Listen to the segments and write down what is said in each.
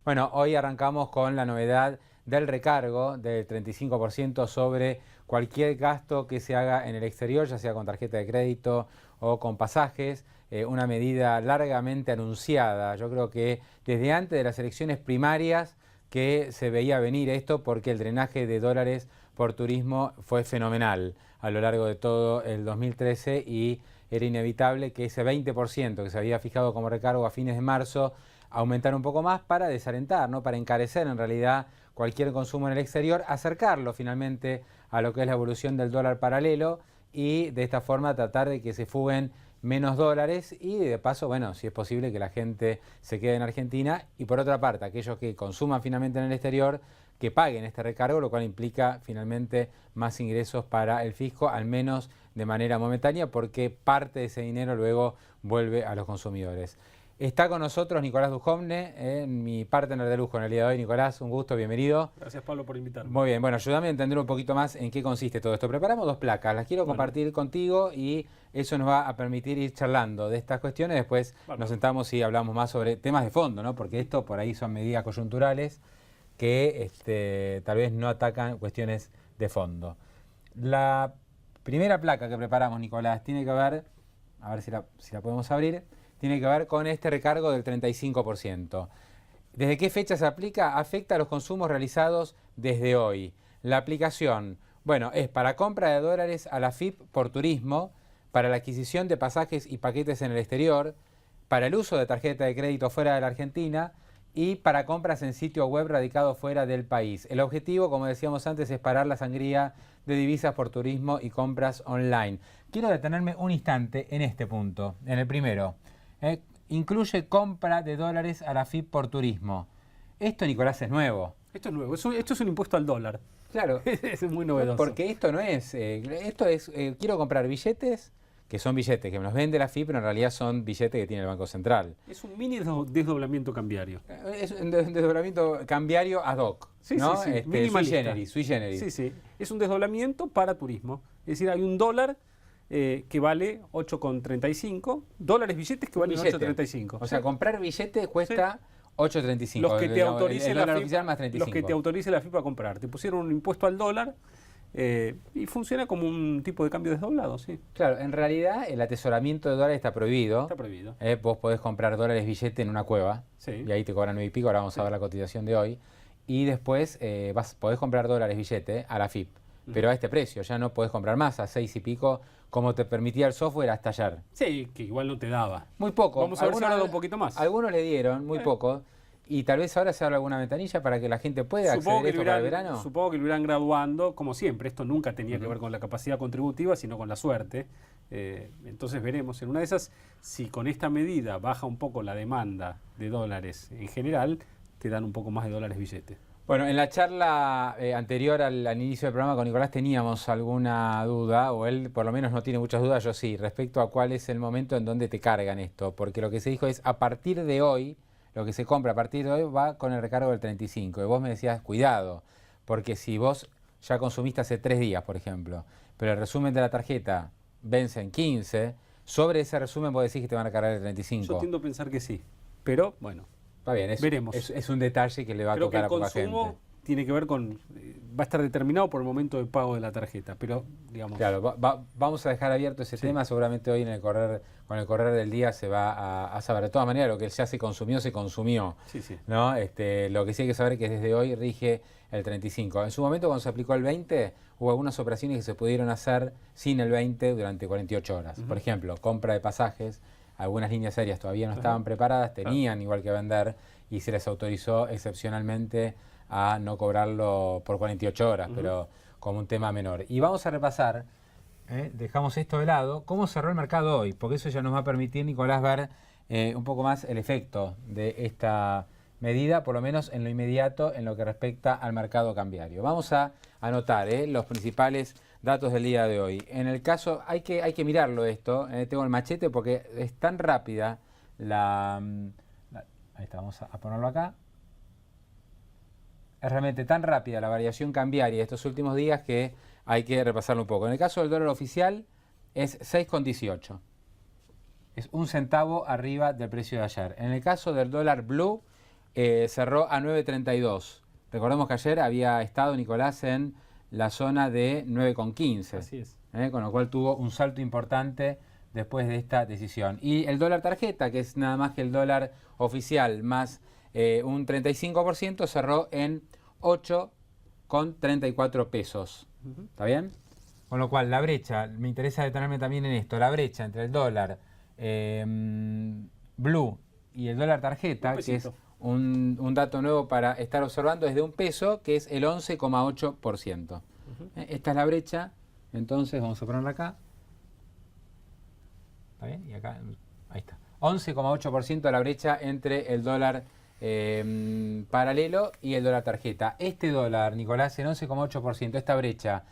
Bueno, hoy arrancamos con la novedad del recargo del 35% sobre cualquier gasto que se haga en el exterior, ya sea con tarjeta de crédito o con pasajes, una medida largamente anunciada. Yo creo que desde antes de las elecciones primarias que se veía venir esto porque el drenaje de dólares por turismo fue fenomenal a lo largo de todo el 2013 y era inevitable que ese 20% que se había fijado como recargo a fines de marzo aumentar un poco más para desalentar, ¿no? Para encarecer en realidad cualquier consumo en el exterior, acercarlo finalmente a lo que es la evolución del dólar paralelo y de esta forma tratar de que se fuguen menos dólares y de paso, bueno, si es posible que la gente se quede en Argentina y por otra parte, aquellos que consuman finalmente en el exterior, que paguen este recargo, lo cual implica finalmente más ingresos para el fisco, al menos de manera momentánea, porque parte de ese dinero luego vuelve a los consumidores. Está con nosotros Nicolás Dujovne, mi partner de lujo en el día de hoy. Nicolás, un gusto, bienvenido. Gracias, Pablo, por invitarme. Muy bien, bueno, ayúdame a entender un poquito más en qué consiste todo esto. Preparamos dos placas, las quiero compartir contigo y eso nos va a permitir ir charlando de estas cuestiones. Después nos sentamos y hablamos más sobre temas de fondo, ¿no? Porque esto por ahí son medidas coyunturales que tal vez no atacan cuestiones de fondo. La primera placa que preparamos, Nicolás, tiene que ver, a ver si la podemos abrir, tiene que ver con este recargo del 35%. ¿Desde qué fecha se aplica? Afecta a los consumos realizados desde hoy. La aplicación, bueno, es para compra de dólares a la FIP por turismo, para la adquisición de pasajes y paquetes en el exterior, para el uso de tarjeta de crédito fuera de la Argentina y para compras en sitio web radicado fuera del país. El objetivo, como decíamos antes, es parar la sangría de divisas por turismo y compras online. Quiero detenerme un instante en este punto, en el primero. Incluye compra de dólares a la FIP por turismo. Esto, Nicolás, es nuevo. Esto es nuevo, esto es un impuesto al dólar. Claro. Es muy novedoso. Porque esto no es, quiero comprar billetes, que son billetes que me los vende la FIP, pero en realidad son billetes que tiene el Banco Central. Es un mini desdoblamiento cambiario. Es un desdoblamiento cambiario ad hoc, sí, ¿no? Sí, sí. Sui generis. Sí, sí. Es un desdoblamiento para turismo. Es decir, hay un dólar que vale 8,35, dólares billetes que valen 8,35. O sea, comprar billete cuesta 8,35. Los que te autorice el dólar oficial más 35. Los que te autorice la FIP a comprar. Te pusieron un impuesto al dólar y funciona como un tipo de cambio desdoblado, sí. Claro, en realidad el atesoramiento de dólares está prohibido. Está prohibido. Vos podés comprar dólares billete en una cueva, y ahí te cobran 9 y pico, ahora vamos a ver la cotización de hoy. Y después podés comprar dólares billete a la FIP, pero a este precio, ya no podés comprar más, a 6 y pico, como te permitía el software hasta ayer. Sí, que igual no te daba. Muy poco. Vamos a ver si ahora da un poquito más. Algunos le dieron, muy poco. Y tal vez ahora se abra alguna ventanilla para que la gente pueda acceder a esto para el verano. Supongo que lo irán graduando, como siempre. Esto nunca tenía que ver con la capacidad contributiva, sino con la suerte. Entonces veremos en una de esas, si con esta medida baja un poco la demanda de dólares en general, te dan un poco más de dólares billetes. Bueno, en la charla anterior al inicio del programa con Nicolás teníamos alguna duda, o él por lo menos no tiene muchas dudas, yo sí, respecto a cuál es el momento en donde te cargan esto. Porque lo que se dijo es, a partir de hoy, lo que se compra a partir de hoy va con el recargo del 35. Y vos me decías, cuidado, porque si vos ya consumiste hace 3 días, por ejemplo, pero el resumen de la tarjeta vence en 15, sobre ese resumen vos decís que te van a cargar el 35. Yo tiendo a pensar que sí, pero bueno. Está bien, veremos. Es un detalle que le va a tocar a poca gente. El consumo tiene que ver con, va a estar determinado por el momento de pago de la tarjeta, pero digamos. Claro, vamos a dejar abierto ese tema, seguramente hoy con el correr del día se va a saber. De todas maneras, lo que ya se consumió, Sí, sí. ¿no? Lo que sí hay que saber es que desde hoy rige el 35. En su momento, cuando se aplicó el 20, hubo algunas operaciones que se pudieron hacer sin el 20 durante 48 horas. Por ejemplo, compra de pasajes. Algunas líneas aéreas todavía no estaban preparadas, tenían igual que vender y se les autorizó excepcionalmente a no cobrarlo por 48 horas, pero como un tema menor. Y vamos a repasar, dejamos esto de lado, cómo cerró el mercado hoy, porque eso ya nos va a permitir, Nicolás, ver un poco más el efecto de esta medida, por lo menos en lo inmediato, en lo que respecta al mercado cambiario. Vamos a anotar los principales datos del día de hoy. En el caso, hay que mirarlo esto, tengo el machete porque es tan rápida ahí está, vamos a ponerlo acá. Es realmente tan rápida la variación cambiaria de estos últimos días que hay que repasarlo un poco. En el caso del dólar oficial es 6,18. Es 1 centavo arriba del precio de ayer. En el caso del dólar blue, cerró a 9.32. Recordemos que ayer había estado Nicolás en la zona de 9.15. Así es. Con lo cual tuvo un salto importante después de esta decisión. Y el dólar tarjeta, que es nada más que el dólar oficial, más un 35%, cerró en 8,34 pesos. ¿Está bien? Con lo cual, la brecha, me interesa detenerme también en esto, la brecha entre el dólar blue y el dólar tarjeta, que es un dato nuevo para estar observando, es de 1 peso, que es el 11,8%. Esta es la brecha, entonces vamos a ponerla acá. ¿Está bien? Y acá, ahí está. 11,8% la brecha entre el dólar paralelo y el dólar tarjeta. Este dólar, Nicolás, en 11,8%, esta brecha,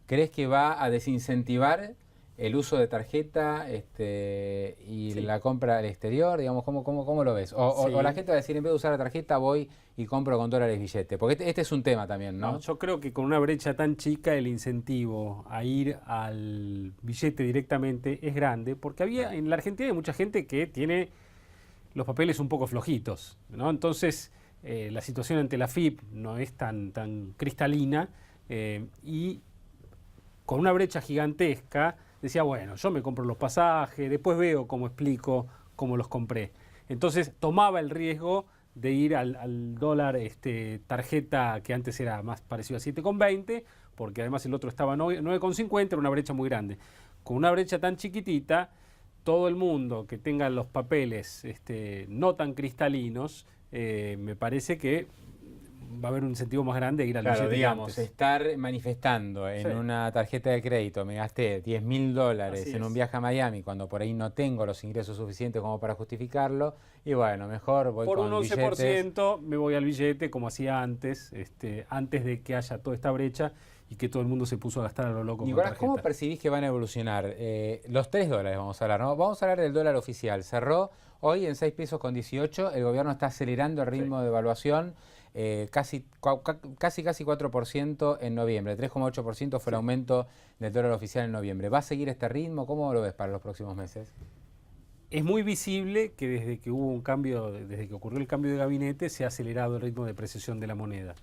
¿crees que va a desincentivar el uso de tarjeta y la compra al exterior? Digamos, ¿cómo lo ves? O la gente va a decir, en vez de usar la tarjeta, voy y compro con dólares billete. Porque este es un tema también, ¿no? Yo creo que con una brecha tan chica el incentivo a ir al billete directamente es grande, porque en la Argentina hay mucha gente que tiene los papeles un poco flojitos, ¿no? Entonces, la situación ante la FIP no es tan cristalina y con una brecha gigantesca decía, bueno, yo me compro los pasajes, después veo cómo explico cómo los compré. Entonces tomaba el riesgo de ir al dólar tarjeta, que antes era más parecido a 7,20, porque además el otro estaba a 9,50, era una brecha muy grande. Con una brecha tan chiquitita, todo el mundo que tenga los papeles no tan cristalinos, me parece que va a haber un incentivo más grande de ir al billete. Digamos, estar manifestando en una tarjeta de crédito, me gasté $10.000 en un viaje a Miami, cuando por ahí no tengo los ingresos suficientes como para justificarlo, y bueno, mejor voy por con un 11% billetes. me voy al billete, como hacía antes, antes de que haya toda esta brecha y que todo el mundo se puso a gastar a lo loco. Nicolás, ¿cómo percibís que van a evolucionar? Los $3 vamos a hablar, ¿no? Vamos a hablar del dólar oficial. Cerró hoy en 6 pesos con 18. El gobierno está acelerando el ritmo de evaluación. Casi 4% en noviembre. 3,8% fue el aumento del dólar oficial en noviembre. ¿Va a seguir este ritmo? ¿Cómo lo ves para los próximos meses? Es muy visible que desde que hubo un cambio, desde que ocurrió el cambio de gabinete, se ha acelerado el ritmo de depreciación de la moneda.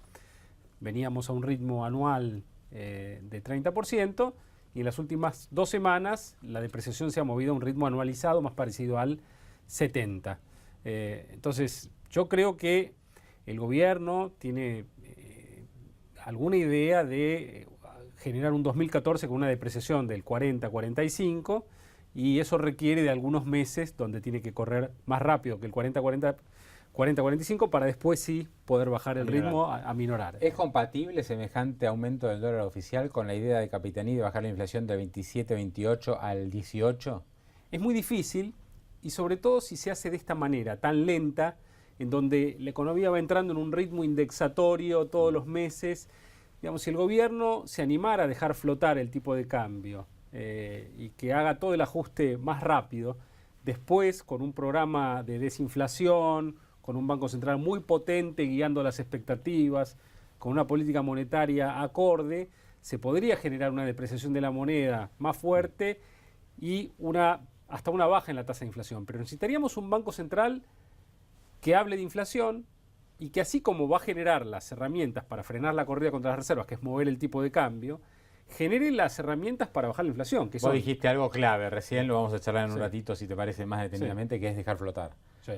Veníamos a un ritmo anual de 30% y en las últimas 2 semanas la depreciación se ha movido a un ritmo anualizado más parecido al 70%. Entonces, yo creo que el gobierno tiene alguna idea de generar un 2014 con una depreciación del 40-45%, y eso requiere de algunos meses donde tiene que correr más rápido que el 40-45 para después sí poder bajar el ritmo a minorar. ¿Es compatible semejante aumento del dólar oficial con la idea de Capitaní de bajar la inflación del 27-28 al 18? Es muy difícil, y sobre todo si se hace de esta manera tan lenta, en donde la economía va entrando en un ritmo indexatorio todos los meses. Digamos, si el gobierno se animara a dejar flotar el tipo de cambio y que haga todo el ajuste más rápido, después con un programa de desinflación, con un Banco Central muy potente guiando las expectativas, con una política monetaria acorde, se podría generar una depreciación de la moneda más fuerte y hasta una baja en la tasa de inflación. Pero necesitaríamos un Banco Central que hable de inflación y que, así como va a generar las herramientas para frenar la corrida contra las reservas, que es mover el tipo de cambio, genere las herramientas para bajar la inflación. Vos dijiste algo clave, recién lo vamos a charlar en un ratito, si te parece, más detenidamente, que es dejar flotar.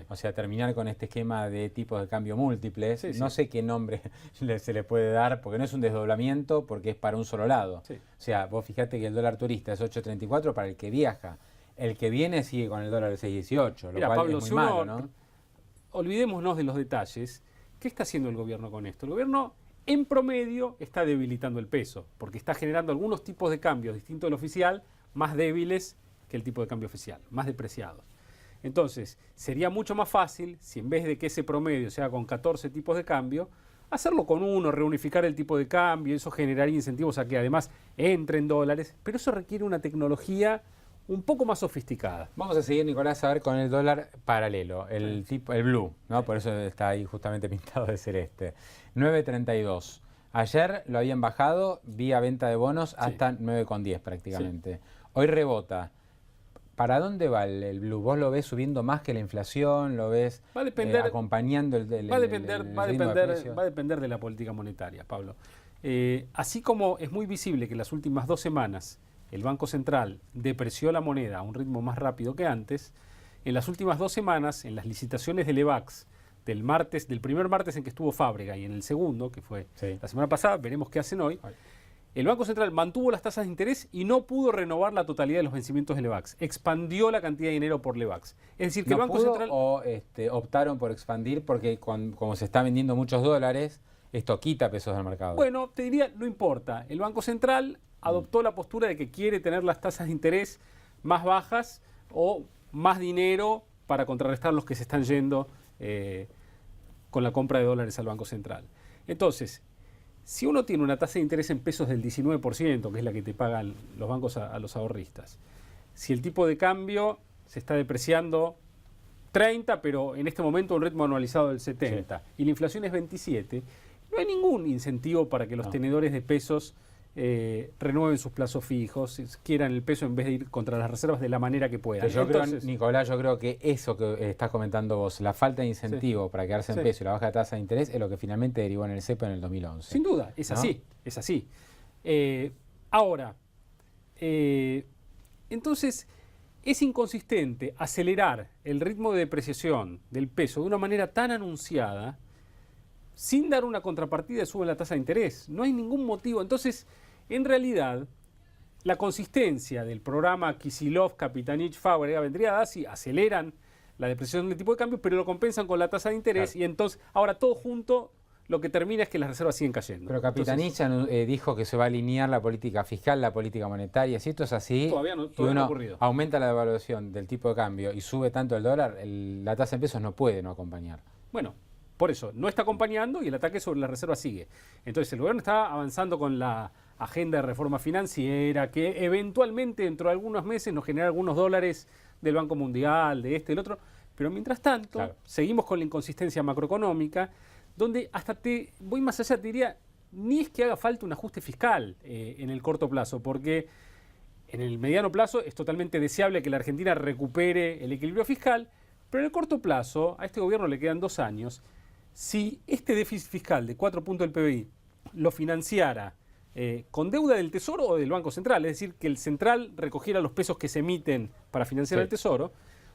O sea, terminar con este esquema de tipos de cambio múltiples. No sé qué nombre se le puede dar, porque no es un desdoblamiento, porque es para un solo lado. O sea, vos fijate que el dólar turista es 8.34 para el que viaja. El que viene sigue con el dólar de 6.18, lo cual Pablo, es muy malo, ¿no? Olvidémonos de los detalles. ¿Qué está haciendo el gobierno con esto? El gobierno, en promedio, está debilitando el peso, porque está generando algunos tipos de cambios distintos del oficial, más débiles que el tipo de cambio oficial, más depreciados. Entonces, sería mucho más fácil, si en vez de que ese promedio sea con 14 tipos de cambio, hacerlo con uno, reunificar el tipo de cambio. Eso generaría incentivos a que además entren dólares, pero eso requiere una tecnología un poco más sofisticada. Vamos a seguir, Nicolás, a ver con el dólar paralelo, el blue, ¿no? Por eso está ahí justamente pintado de celeste. 9.32. Ayer lo habían bajado vía venta de bonos hasta 9.10 prácticamente. Hoy rebota. ¿para dónde va el blue? ¿Vos lo ves subiendo más que la inflación? ¿Lo ves acompañando el ritmo de precios? Va a depender de la política monetaria, Pablo. Así como es muy visible que en las últimas 2 semanas el Banco Central depreció la moneda a un ritmo más rápido que antes, en las últimas 2 semanas, en las licitaciones del EVAX, del primer martes en que estuvo Fábrega y en el segundo, que fue la semana pasada, veremos qué hacen hoy, el Banco Central mantuvo las tasas de interés y no pudo renovar la totalidad de los vencimientos del LEVAX. Expandió la cantidad de dinero por LEVAX. Es decir, que el Banco Central... ¿O optaron por expandir porque como se está vendiendo muchos dólares, esto quita pesos del mercado? Bueno, te diría, no importa. El Banco Central adoptó la postura de que quiere tener las tasas de interés más bajas o más dinero para contrarrestar los que se están yendo con la compra de dólares al Banco Central. Entonces, si uno tiene una tasa de interés en pesos del 19%, que es la que te pagan los bancos a los ahorristas, si el tipo de cambio se está depreciando 30, pero en este momento a un ritmo anualizado del 70, y la inflación es 27, no hay ningún incentivo para que los tenedores de pesos renueven sus plazos fijos, quieran el peso en vez de ir contra las reservas de la manera que puedan. Nicolás, yo creo que eso que estás comentando vos, la falta de incentivo para quedarse en peso y la baja tasa de interés, es lo que finalmente derivó en el cepo en el 2011. Sin duda, es así, es así. Ahora, entonces es inconsistente acelerar el ritmo de depreciación del peso de una manera tan anunciada sin dar una contrapartida de sube la tasa de interés. No hay ningún motivo. Entonces, en realidad, la consistencia del programa Kicillof, Kapitanich, Fábrega vendría a dar si aceleran la depreciación del tipo de cambio, pero lo compensan con la tasa de interés y entonces, ahora todo junto, lo que termina es que las reservas siguen cayendo. Pero Kapitanich dijo que se va a alinear la política fiscal, la política monetaria. Si esto es así, todavía no ha ocurrido. Aumenta la devaluación del tipo de cambio y sube tanto el dólar, la tasa en pesos no puede no acompañar. Bueno, por eso, no está acompañando y el ataque sobre la reserva sigue. Entonces el gobierno está avanzando con la agenda de reforma financiera que eventualmente dentro de algunos meses nos genera algunos dólares del Banco Mundial, de del otro. Pero mientras tanto, seguimos con la inconsistencia macroeconómica, donde hasta voy más allá, te diría, ni es que haga falta un ajuste fiscal en el corto plazo, porque en el mediano plazo es totalmente deseable que la Argentina recupere el equilibrio fiscal, pero en el corto plazo, a este gobierno le quedan 2 años. Si este déficit fiscal de 4 puntos del PBI lo financiara con deuda del Tesoro o del Banco Central, es decir, que el Central recogiera los pesos que se emiten para financiar el Tesoro,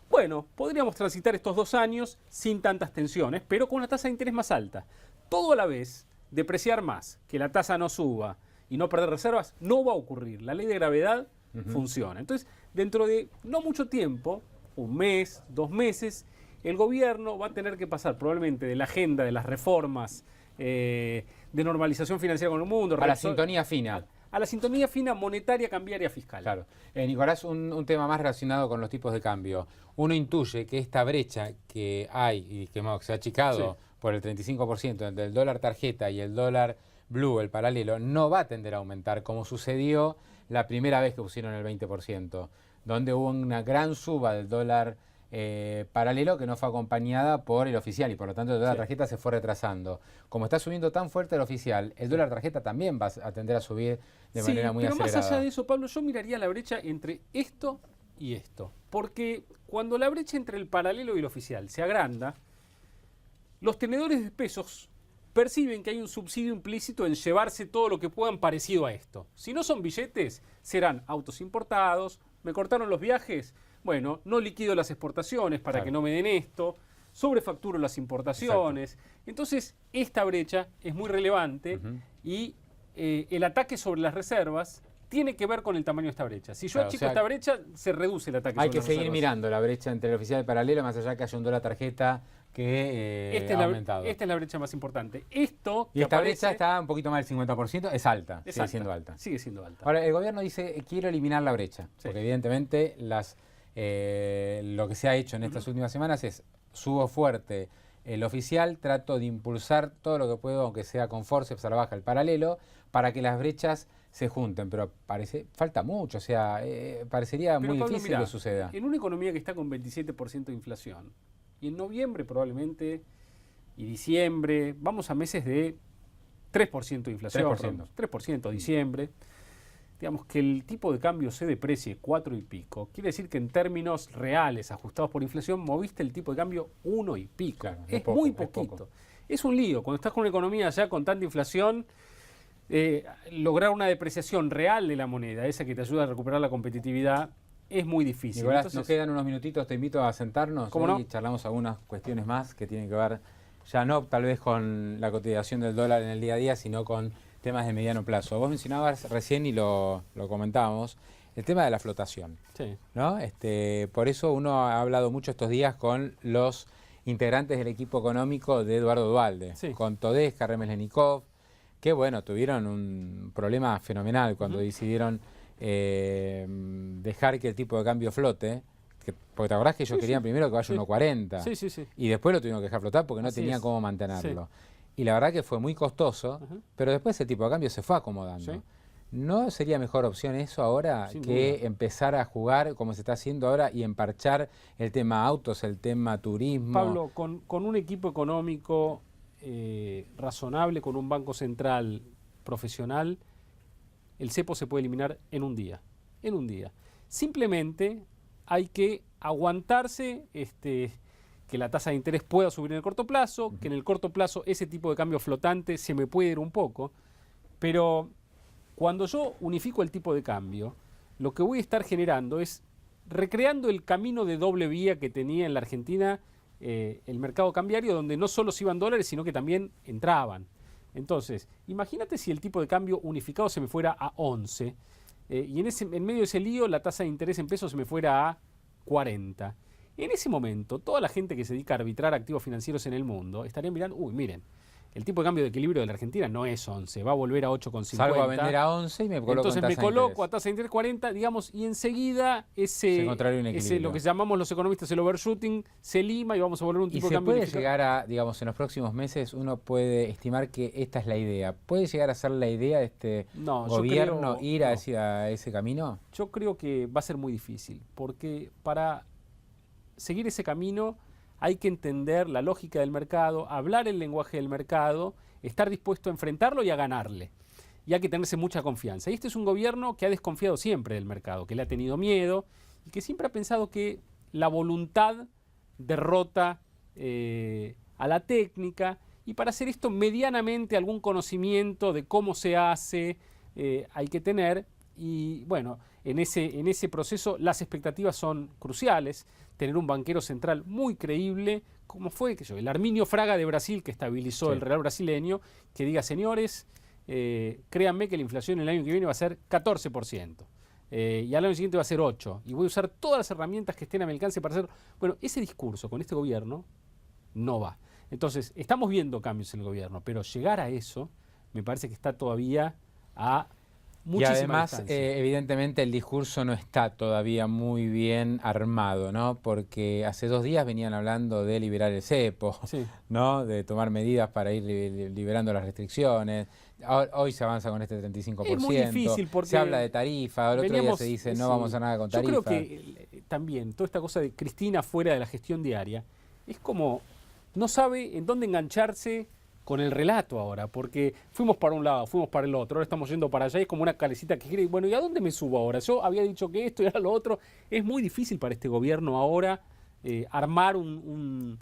bueno, podríamos transitar estos 2 años sin tantas tensiones, pero con una tasa de interés más alta. Todo a la vez, depreciar más, que la tasa no suba y no perder reservas, no va a ocurrir. La ley de gravedad funciona. Entonces, dentro de no mucho tiempo, 1 mes, 2 meses, el gobierno va a tener que pasar probablemente de la agenda de las reformas de normalización financiera con el mundo. A la sintonía fina. A la sintonía fina monetaria, cambiaria, fiscal. Claro. Nicolás, un tema más relacionado con los tipos de cambio. Uno intuye que esta brecha que hay y que se ha achicado por el 35% entre el dólar tarjeta y el dólar blue, el paralelo, no va a tender a aumentar como sucedió la primera vez que pusieron el 20%, donde hubo una gran suba del dólar paralelo que no fue acompañada por el oficial y por lo tanto el dólar tarjeta se fue retrasando. Como está subiendo tan fuerte el oficial, el dólar tarjeta también va a tender a subir de manera muy acelerada. Pero más allá de eso, Pablo, yo miraría la brecha entre esto y esto. Porque cuando la brecha entre el paralelo y el oficial se agranda, los tenedores de pesos perciben que hay un subsidio implícito en llevarse todo lo que puedan parecido a esto. Si no son billetes, serán autos importados, me cortaron los viajes, bueno, no liquido las exportaciones para que no me den esto, sobrefacturo las importaciones. Entonces, esta brecha es muy relevante y el ataque sobre las reservas tiene que ver con el tamaño de esta brecha. Si yo achico esta brecha, se reduce el ataque sobre las reservas. Hay que seguir mirando la brecha entre el oficial y el paralelo, más allá que haya un dólar tarjeta que ha aumentado. Esta es la brecha más importante. Y esta brecha está un poquito más del 50%, es alta, sigue siendo alta. Sigue siendo alta. Ahora, el gobierno dice, quiero eliminar la brecha, porque evidentemente lo que se ha hecho en estas últimas semanas es, subo fuerte el oficial, trato de impulsar todo lo que puedo, aunque sea con forceps a la baja, el paralelo, para que las brechas se junten, pero falta mucho, o sea, parecería muy difícil que suceda. En una economía que está con 27% de inflación, y en noviembre probablemente, y diciembre, vamos a meses de 3% de inflación. 3%, diciembre. digamos, que el tipo de cambio se deprecie 4 y pico, quiere decir que en términos reales, ajustados por inflación, moviste el tipo de cambio 1 y pico. Claro, es poco, muy es poquito. poco. Es un lío. Cuando estás con una economía ya con tanta inflación, lograr una depreciación real de la moneda, esa que te ayuda a recuperar la competitividad, es muy difícil. Nicolás, Entonces, nos quedan unos minutitos, te invito a sentarnos ¿Cómo no? y charlamos algunas cuestiones más que tienen que ver, ya no tal vez con la cotización del dólar en el día a día, sino con temas de mediano plazo. Vos mencionabas recién y lo comentábamos, el tema de la flotación, sí. ¿no? Por eso uno ha hablado mucho estos días con los integrantes del equipo económico de Eduardo Duhalde, Sí. con Todesca, Remeslenikov, que bueno, tuvieron un problema fenomenal cuando decidieron dejar que el tipo de cambio flote, porque te acordás que ellos querían primero que vaya a 1.40 Sí, sí, sí. y después lo tuvieron que dejar flotar porque no Así tenían es. cómo mantenerlo. Y la verdad que fue muy costoso, pero después el tipo de cambio se fue acomodando. Sí. ¿No sería mejor opción eso ahora Sin que duda. empezar a jugar como se está haciendo ahora y emparchar el tema autos, el tema turismo? Pablo, con un equipo económico razonable, con un banco central profesional, el cepo se puede eliminar en un día. En un día. Simplemente hay que aguantarse que la tasa de interés pueda subir en el corto plazo, que en el corto plazo ese tipo de cambio flotante se me puede ir un poco, pero cuando yo unifico el tipo de cambio, lo que voy a estar generando es recreando el camino de doble vía que tenía en la Argentina el mercado cambiario, donde no solo se iban dólares, sino que también entraban. Entonces, imagínate si el tipo de cambio unificado se me fuera a 11 y en medio de ese lío la tasa de interés en pesos se me fuera a 40. En ese momento, toda la gente que se dedica a arbitrar activos financieros en el mundo estaría mirando, uy, miren, el tipo de cambio de equilibrio de la Argentina no es 11, va a volver a 8,50. Salgo a vender a 11 y me coloco Entonces en tasa me de coloco interés. a tasa de interés 40, digamos, y enseguida Se encontraría un equilibrio. lo que llamamos los economistas el overshooting se lima y vamos a volver a un ¿Y tipo de se cambio puede unificado. llegar a, digamos, en los próximos meses uno puede estimar que esta es la idea? ¿Puede llegar a ser la idea de este No, yo gobierno creo- ir no. hacia ese camino? Yo creo que va a ser muy difícil, porque para seguir ese camino hay que entender la lógica del mercado, hablar el lenguaje del mercado, estar dispuesto a enfrentarlo y a ganarle. Y hay que tenerse mucha confianza. Y este es un gobierno que ha desconfiado siempre del mercado, que le ha tenido miedo y que siempre ha pensado que la voluntad derrota a la técnica. Y para hacer esto medianamente algún conocimiento de cómo se hace hay que tener. Y bueno, en ese proceso las expectativas son cruciales. Tener un banquero central muy creíble, como fue el Arminio Fraga de Brasil, que estabilizó el real brasileño, que diga, señores, créanme que la inflación el año que viene va a ser 14%. Y al año siguiente va a ser 8%. Y voy a usar todas las herramientas que estén a mi alcance para hacer... Bueno, ese discurso con este gobierno no va. Entonces, estamos viendo cambios en el gobierno, pero llegar a eso me parece que está todavía a Y muchísima además, distancia. evidentemente, el discurso no está todavía muy bien armado, ¿no? Porque hace 2 días venían hablando de liberar el cepo, Sí. ¿no? De tomar medidas para ir liberando las restricciones. Hoy se avanza con este 35%. Es muy difícil porque se habla de tarifa, el otro día se dice no sí. vamos a nada con tarifa. Yo creo que también toda esta cosa de Cristina fuera de la gestión diaria es como no sabe en dónde engancharse con el relato ahora, porque fuimos para un lado, fuimos para el otro, ahora estamos yendo para allá, es como una calecita que gira y bueno, ¿y a dónde me subo ahora? Yo había dicho que esto y ahora lo otro. Es muy difícil para este gobierno ahora armar un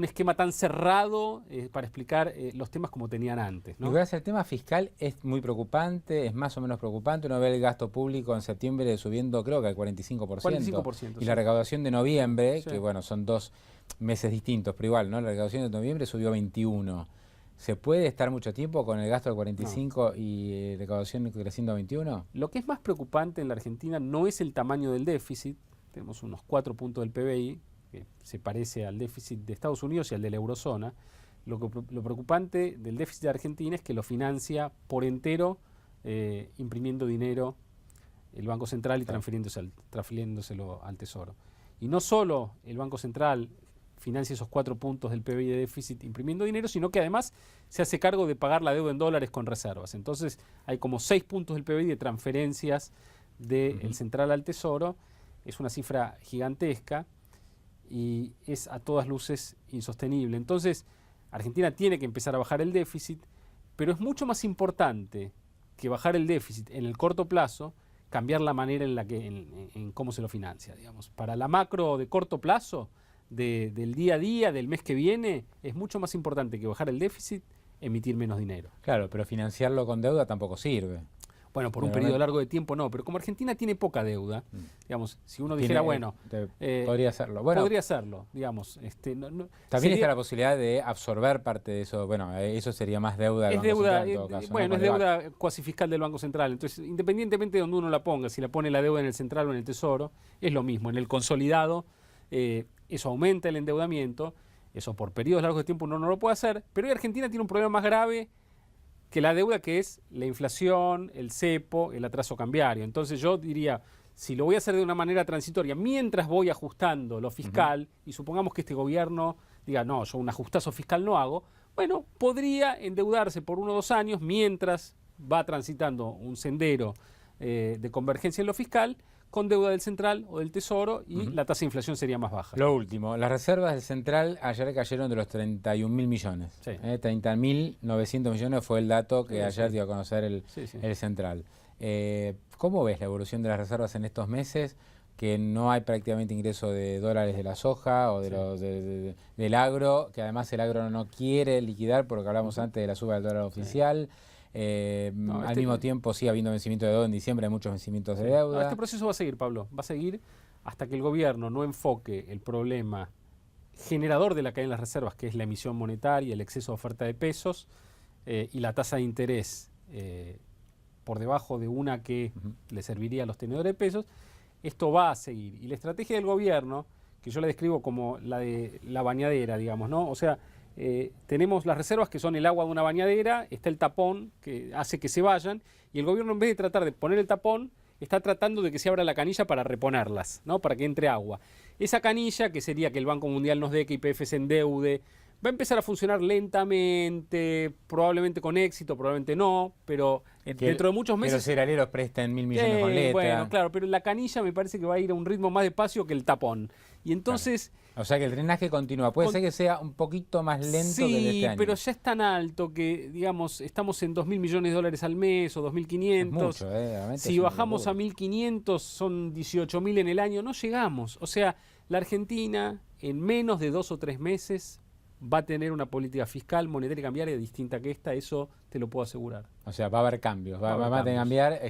esquema tan cerrado para explicar los temas como tenían antes, ¿no? Nicolás, el tema fiscal es muy preocupante, es más o menos preocupante. Uno ve el gasto público en septiembre subiendo creo que al 45%. 45%, y sí. la recaudación de noviembre, Sí. que bueno, son 2 meses distintos, pero igual, ¿no? La recaudación de noviembre subió 21%. ¿Se puede estar mucho tiempo con el gasto del 45 y recaudación creciendo a 21? Lo que es más preocupante en la Argentina no es el tamaño del déficit, tenemos unos 4 puntos del PBI, que se parece al déficit de Estados Unidos y al de la eurozona. Lo preocupante del déficit de Argentina es que lo financia por entero imprimiendo dinero el Banco Central y transfiriéndoselo al Tesoro. Y no solo el Banco Central financia esos 4 puntos del PBI de déficit imprimiendo dinero, sino que además se hace cargo de pagar la deuda en dólares con reservas. Entonces hay como 6 puntos del PBI de transferencias del Central al Tesoro. Es una cifra gigantesca y es a todas luces insostenible. Entonces Argentina tiene que empezar a bajar el déficit, pero es mucho más importante que bajar el déficit en el corto plazo, cambiar la manera en la que en cómo se lo financia, digamos. Para la macro de corto plazo, del día a día, del mes que viene, es mucho más importante que bajar el déficit, emitir menos dinero. Claro, pero financiarlo con deuda tampoco sirve. Bueno, por un periodo largo de tiempo no, pero como Argentina tiene poca deuda, digamos, si uno dijera, bueno... podría hacerlo. Bueno, podría hacerlo, digamos. También está la posibilidad de absorber parte de eso. Bueno, eso sería más deuda del Banco Central en todo caso. Bueno, es deuda cuasi fiscal del Banco Central. Entonces, independientemente de donde uno la ponga, si la pone la deuda en el Central o en el Tesoro, es lo mismo. En el consolidado, eso aumenta el endeudamiento. Eso por periodos largos de tiempo uno no lo puede hacer. Pero hoy Argentina tiene un problema más grave que la deuda, que es la inflación, el cepo, el atraso cambiario. Entonces yo diría, si lo voy a hacer de una manera transitoria, mientras voy ajustando lo fiscal, y supongamos que este gobierno diga, no, yo un ajustazo fiscal no hago, bueno, podría endeudarse por 1 o 2 años mientras va transitando un sendero de convergencia en lo fiscal, con deuda del Central o del Tesoro, y la tasa de inflación sería más baja. Lo último, las reservas del Central ayer cayeron de los 31.000 millones. Sí. 30.900 millones fue el dato que ayer dio a conocer el Central. ¿Cómo ves la evolución de las reservas en estos meses? Que no hay prácticamente ingreso de dólares de la soja o del agro, que además el agro no quiere liquidar, porque hablamos antes de la suba del dólar oficial. Al mismo tiempo sigue habiendo vencimiento de deuda en diciembre, hay muchos vencimientos de deuda. Este proceso va a seguir, Pablo, va a seguir hasta que el gobierno no enfoque el problema generador de la caída en las reservas, que es la emisión monetaria, el exceso de oferta de pesos y la tasa de interés por debajo de una que le serviría a los tenedores de pesos. Esto va a seguir. Y la estrategia del gobierno, que yo la describo como la de la bañadera, digamos, ¿no? O sea, tenemos las reservas, que son el agua de una bañadera, está el tapón que hace que se vayan, y el gobierno, en vez de tratar de poner el tapón, está tratando de que se abra la canilla para reponerlas, ¿no? Para que entre agua. Esa canilla, que sería que el Banco Mundial nos dé, que YPF se endeude, va a empezar a funcionar lentamente, probablemente con éxito, probablemente no, pero dentro de muchos meses... Que los cerealeros presten 1.000 millones con letra. Bueno, claro, pero la canilla me parece que va a ir a un ritmo más despacio que el tapón. Y entonces... Claro. O sea que el drenaje continúa. Puede ser que sea un poquito más lento que el de este año. Sí, pero ya es tan alto que, digamos, estamos en 2.000 millones de dólares al mes o 2.500. Es mucho, si bajamos a 1.500 son 18.000 en el año. No llegamos. O sea, la Argentina en menos de 2 o 3 meses va a tener una política fiscal, monetaria y cambiaria distinta que esta, eso te lo puedo asegurar. O sea, va a haber cambios, va a tener que cambiar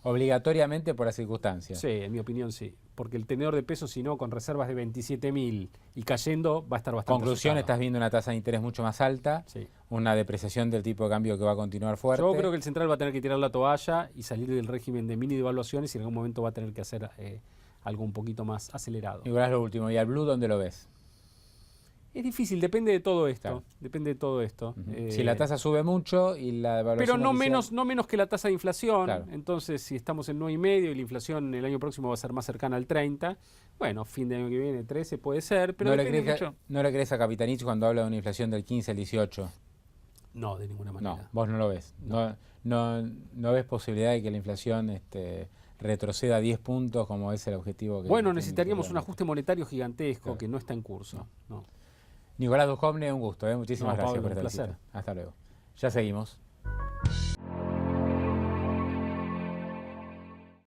obligatoriamente por las circunstancias. Sí, en mi opinión sí, porque el tenedor de pesos, si no, con reservas de 27.000 y cayendo, va a estar bastante Conclusión, asustado. Estás viendo una tasa de interés mucho más alta, una depreciación del tipo de cambio que va a continuar fuerte. Yo creo que el Central va a tener que tirar la toalla y salir del régimen de mini devaluaciones, y en algún momento va a tener que hacer algo un poquito más acelerado. Igual lo último, ¿y al blue dónde lo ves? Es difícil, depende de todo esto. Claro. Depende de todo esto. Si la tasa sube mucho y la devaluación pero oficial... no menos que la tasa de inflación. Claro. Entonces, si estamos en 9,5 y la inflación el año próximo va a ser más cercana al 30, bueno, fin de año que viene 13 puede ser, pero ¿No le crees a Capitanich cuando habla de una inflación del 15 al 18? No, de ninguna manera. No, vos no lo ves. No ves posibilidad de que la inflación retroceda a 10 puntos como es el objetivo que... Bueno, necesitaríamos un ajuste monetario gigantesco que no está en curso. No. Nicolás Dujovne, un gusto. Muchísimas gracias Pablo, por esta visita. Hasta luego. Ya seguimos.